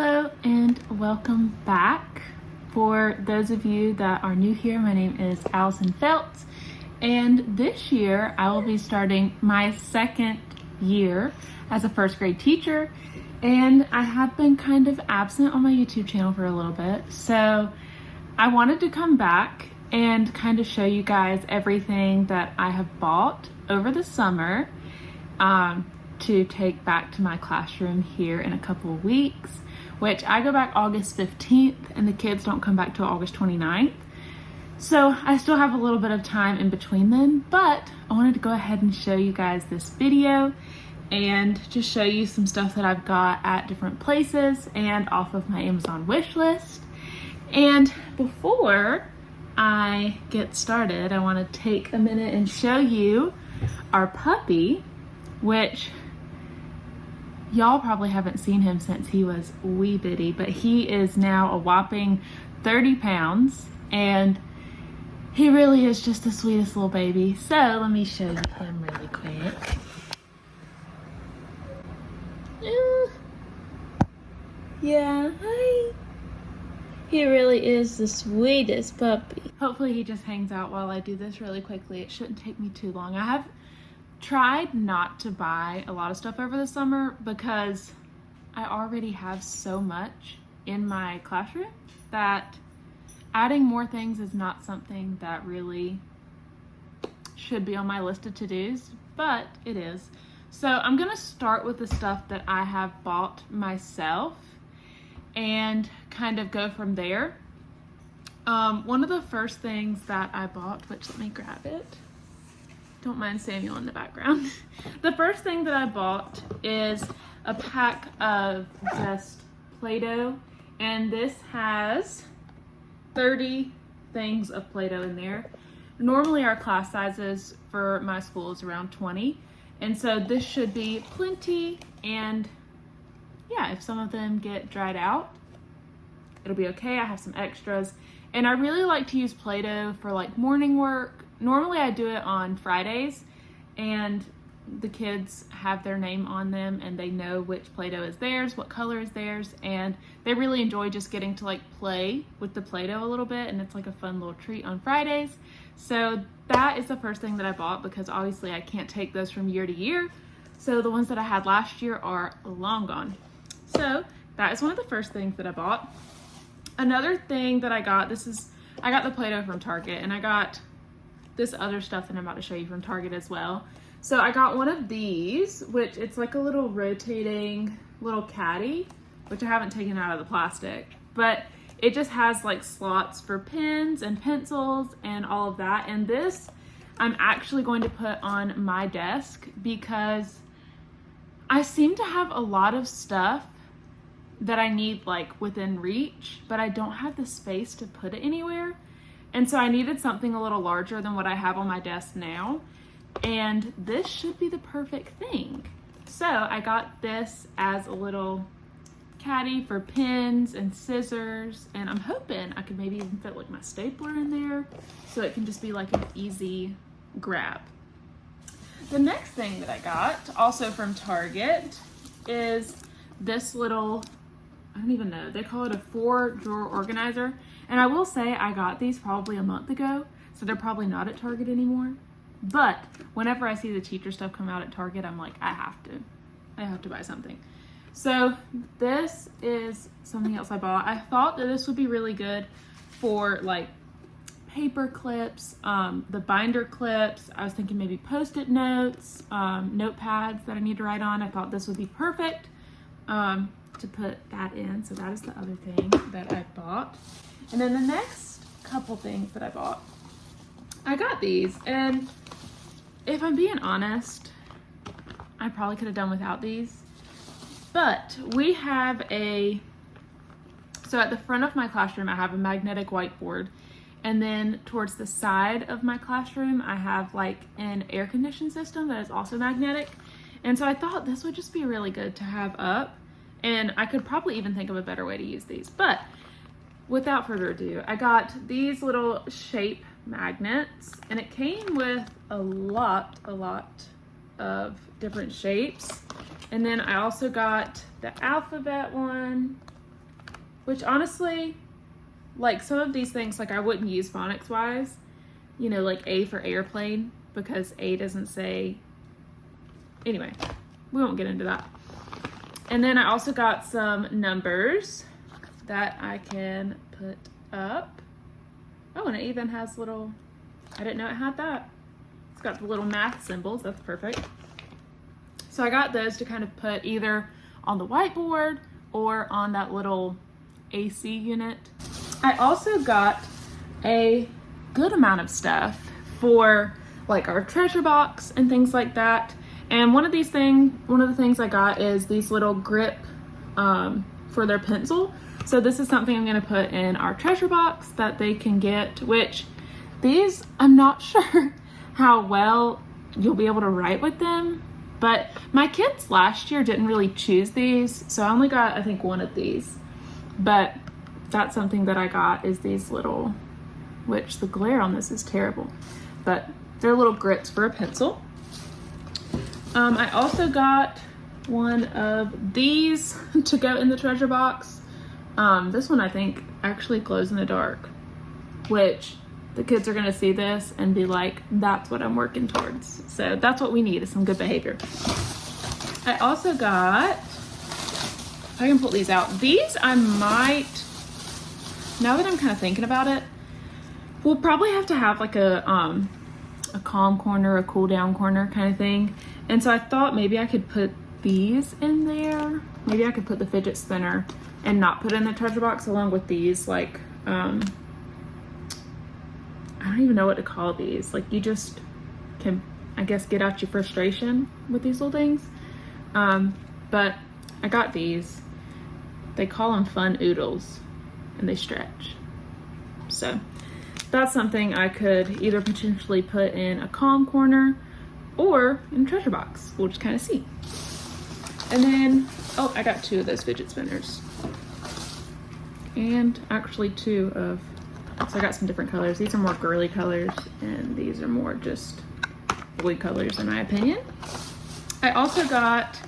Hello and welcome back. For those of you that are new here, my name is Allison Feltz, and this year I will be starting my second year as a first grade teacher, and I have been kind of absent on my YouTube channel for a little bit, so I wanted to come back and kind of show you guys everything that I have bought over the summer to take back to my classroom here in a couple of weeks, which I go back August 15th and the kids don't come back till August 29th. So I still have a little bit of time in between then, but I wanted to go ahead and show you guys this video and just show you some stuff that I've got at different places and off of my Amazon wish list. And before I get started, I want to take a minute and show you our puppy, which y'all probably haven't seen him since he was wee bitty, but he is now a whopping 30 pounds and he really is just the sweetest little baby. So let me show you him really quick. Yeah, hi. He really is the sweetest puppy. Hopefully he just hangs out while I do this really quickly. It shouldn't take me too long. I have tried not to buy a lot of stuff over the summer because I already have so much in my classroom that adding more things is not something that really should be on my list of to-dos, but it is. So I'm gonna start with the stuff that I have bought myself and kind of go from there. One of the first things that I bought, which let me grab it. Don't mind Samuel in the background. The first thing that I bought is a pack of just Play-Doh, and this has 30 things of Play-Doh in there. Normally our class sizes for my school is around 20, and so this should be plenty, and yeah, if some of them get dried out, it'll be okay. I have some extras, and I really like to use Play-Doh for like morning work. Normally I do it on Fridays and the kids have their name on them and they know which Play-Doh is theirs, what color is theirs, and they really enjoy just getting to like play with the Play-Doh a little bit, and it's like a fun little treat on Fridays. So that is the first thing that I bought because obviously I can't take those from year to year. So the ones that I had last year are long gone. So that is one of the first things that I bought. Another thing that I got, I got the Play-Doh from Target, and I got this other stuff that I'm about to show you from Target as well. So I got one of these, which it's like a little rotating little caddy, which I haven't taken out of the plastic, but it just has like slots for pens and pencils and all of that. And this I'm actually going to put on my desk because I seem to have a lot of stuff that I need like within reach, but I don't have the space to put it anywhere. And so I needed something a little larger than what I have on my desk now. And this should be the perfect thing. So I got this as a little caddy for pens and scissors. And I'm hoping I could maybe even fit like my stapler in there so it can just be like an easy grab. The next thing that I got, also from Target, is this little, I don't even know, they call it a 4-drawer organizer. And I will say I got these probably a month ago, so they're probably not at Target anymore. But whenever I see the teacher stuff come out at Target, I'm like, I have to buy something. So this is something else I bought. I thought that this would be really good for like paper clips, the binder clips. I was thinking maybe Post-it notes, notepads that I need to write on. I thought this would be perfect to put that in. So that is the other thing that I bought. And then the next couple things that I bought, I got these, and if I'm being honest, I probably could have done without these, but we have so at the front of my classroom, I have a magnetic whiteboard, and then towards the side of my classroom, I have like an air conditioning system that is also magnetic, and so I thought this would just be really good to have up, and I could probably even think of a better way to use these, but without further ado, I got these little shape magnets, and it came with a lot of different shapes. And then I also got the alphabet one, which honestly, like some of these things, like I wouldn't use phonics wise, you know, like A for airplane, because A doesn't say, anyway, we won't get into that. And then I also got some numbers that I can put up. Oh, and it even has little, I didn't know it had that. It's got the little math symbols, that's perfect. So I got those to kind of put either on the whiteboard or on that little AC unit. I also got a good amount of stuff for like our treasure box and things like that. And one of the things I got is these little grip for their pencil. So this is something I'm gonna put in our treasure box that they can get, which these, I'm not sure how well you'll be able to write with them, but my kids last year didn't really choose these. So I only got, I think, one of these, but that's something that I got is these little, which the glare on this is terrible, but they're little grips for a pencil. I also got one of these to go in the treasure box. This one I think actually glows in the dark, which the kids are gonna see this and be like, that's what I'm working towards. So that's what we need, is some good behavior. I also got, if I can pull these out, these I might, now that I'm kind of thinking about it, we'll probably have to have like a calm corner, a cool down corner kind of thing. And so I thought maybe I could put these in there. Maybe I could put the fidget spinner and not put it in the treasure box along with these, like, I don't even know what to call these. Like, you just can, I guess, get out your frustration with these little things. But I got these. They call them fun oodles and they stretch. So that's something I could either potentially put in a calm corner or in a treasure box. We'll just kind of see. And then, oh, I got 2 of those fidget spinners. And actually 2 of, so I got some different colors. These are more girly colors and these are more just boy colors in my opinion. I also got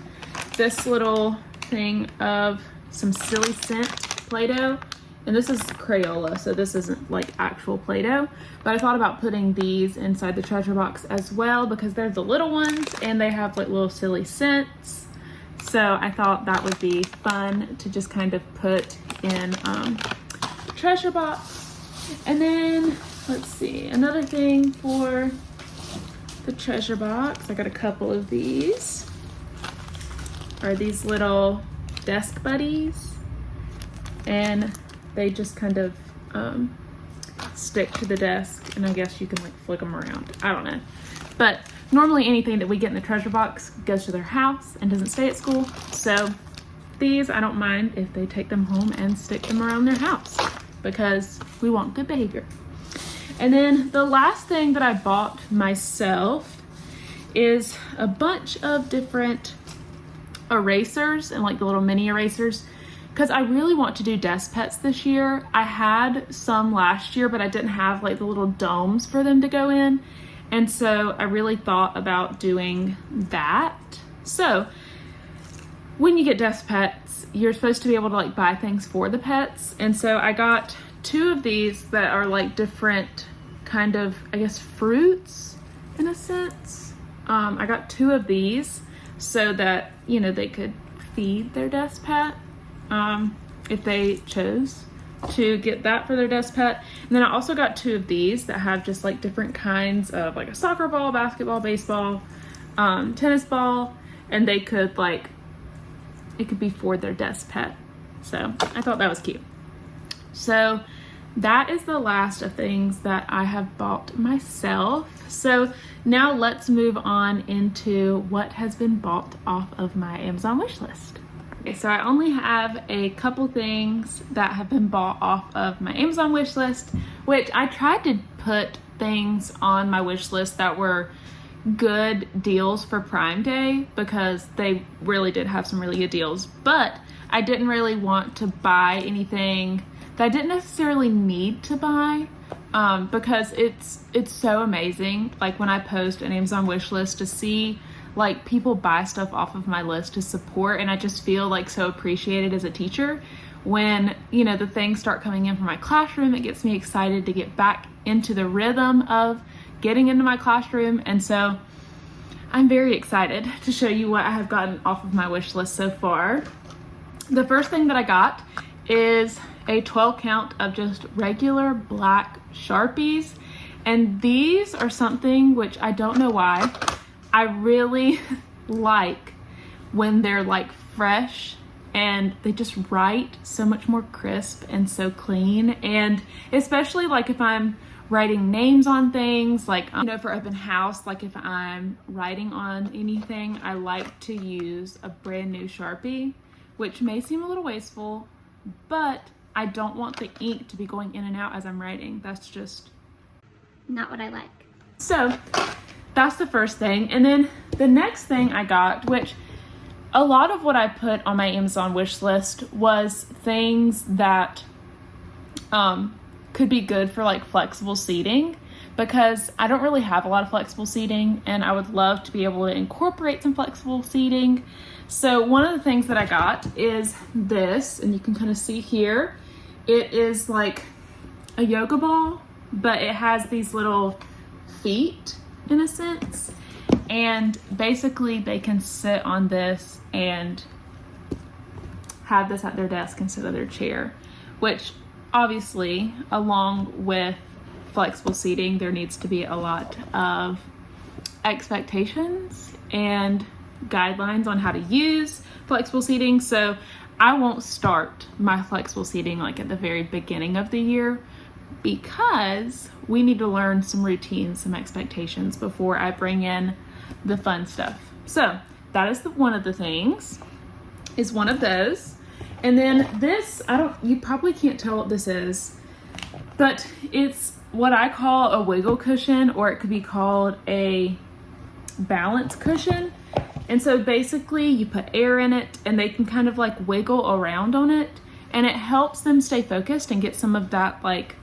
this little thing of some Silly Scent Play-Doh. And this is Crayola, so this isn't like actual Play-Doh, but I thought about putting these inside the treasure box as well because they're the little ones and they have like little silly scents. So I thought that would be fun to just kind of put in the treasure box. And then, let's see, another thing for the treasure box, I got a couple of these, are these little desk buddies. And they just kind of stick to the desk, and I guess you can like flick them around. I don't know. But normally anything that we get in the treasure box goes to their house and doesn't stay at school. So these, I don't mind if they take them home and stick them around their house because we want good behavior. And then the last thing that I bought myself is a bunch of different erasers and like the little mini erasers, because I really want to do desk pets this year. I had some last year, but I didn't have like the little domes for them to go in. And so I really thought about doing that. So when you get desk pets, you're supposed to be able to like buy things for the pets. And so I got 2 of these that are like different kind of, I guess, fruits in a sense. I got 2 of these so that, you know, they could feed their desk pet. If they chose to get that for their desk pet. And then I also got 2 of these that have just like different kinds of like a soccer ball, basketball, baseball, tennis ball, and they could like, it could be for their desk pet. So I thought that was cute. So that is the last of things that I have bought myself. So now let's move on into what has been bought off of my Amazon wish list. Okay, so I only have a couple things that have been bought off of my Amazon wish list, which I tried to put things on my wish list that were good deals for Prime Day because they really did have some really good deals, but I didn't really want to buy anything that I didn't necessarily need to buy because it's so amazing. Like when I post an Amazon wish list to see like people buy stuff off of my list to support, and I just feel like so appreciated as a teacher when, you know, the things start coming in from my classroom, it gets me excited to get back into the rhythm of getting into my classroom. And so I'm very excited to show you what I have gotten off of my wish list so far. The first thing that I got is a 12 count of just regular black Sharpies. And these are something which I don't know why I really like when they're like fresh and they just write so much more crisp and so clean. And especially like if I'm writing names on things, like, you know, for open house, like if I'm writing on anything, I like to use a brand new Sharpie, which may seem a little wasteful, but I don't want the ink to be going in and out as I'm writing. That's just not what I like. So that's the first thing. And then the next thing I got, which a lot of what I put on my Amazon wish list was things that could be good for like flexible seating, because I don't really have a lot of flexible seating and I would love to be able to incorporate some flexible seating. So one of the things that I got is this, and you can kind of see here, it is like a yoga ball, but it has these little feet in a sense. And basically they can sit on this and have this at their desk instead of their chair, which obviously, along with flexible seating, there needs to be a lot of expectations and guidelines on how to use flexible seating. So I won't start my flexible seating like at the very beginning of the year, because we need to learn some routines, some expectations before I bring in the fun stuff. So that is one of the things, is one of those. And then this, you probably can't tell what this is, but it's what I call a wiggle cushion, or it could be called a balance cushion. And so basically you put air in it and they can kind of like wiggle around on it, and it helps them stay focused and get some of that like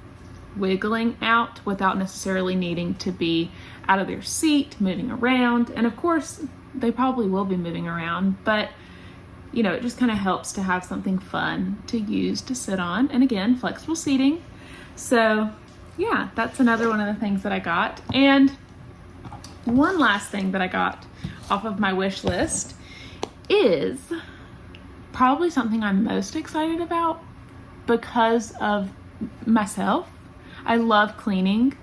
wiggling out without necessarily needing to be out of their seat, moving around. And of course they probably will be moving around, but you know, it just kind of helps to have something fun to use to sit on. And again, flexible seating. So yeah, that's another one of the things that I got. And one last thing that I got off of my wish list is probably something I'm most excited about because of myself. I love cleaning,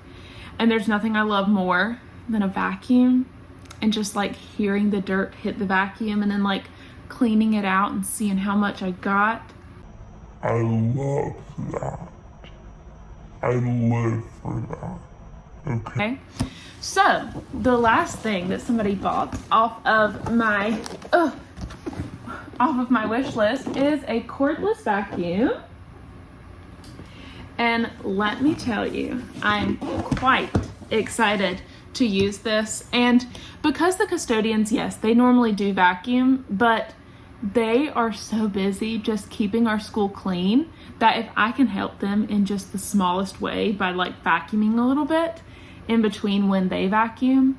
and there's nothing I love more than a vacuum and just like hearing the dirt hit the vacuum and then like cleaning it out and seeing how much I got. I love that. I live for that. Okay. So the last thing that somebody bought off of my wish list is a cordless vacuum. And let me tell you, I'm quite excited to use this. And because the custodians, yes, they normally do vacuum, but they are so busy just keeping our school clean that if I can help them in just the smallest way by like vacuuming a little bit in between when they vacuum,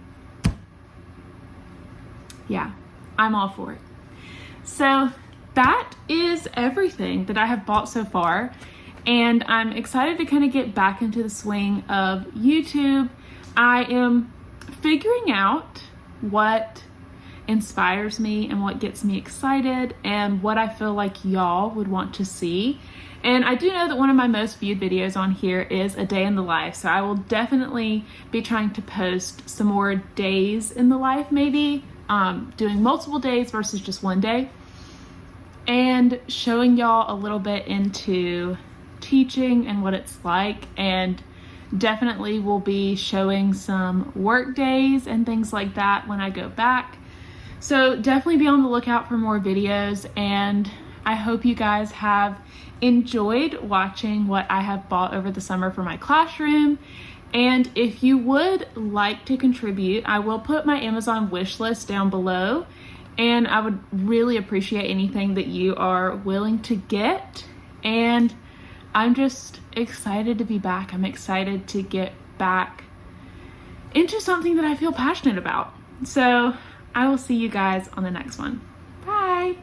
yeah, I'm all for it. So that is everything that I have bought so far. And I'm excited to kind of get back into the swing of YouTube. I am figuring out what inspires me and what gets me excited and what I feel like y'all would want to see. And I do know that one of my most viewed videos on here is a day in the life. So I will definitely be trying to post some more days in the life, maybe doing multiple days versus just one day, and showing y'all a little bit into teaching and what it's like. And definitely will be showing some work days and things like that when I go back. So definitely be on the lookout for more videos, and I hope you guys have enjoyed watching what I have bought over the summer for my classroom. And if you would like to contribute, I will put my Amazon wish list down below, and I would really appreciate anything that you are willing to get. And I'm just excited to be back. I'm excited to get back into something that I feel passionate about. So I will see you guys on the next one. Bye.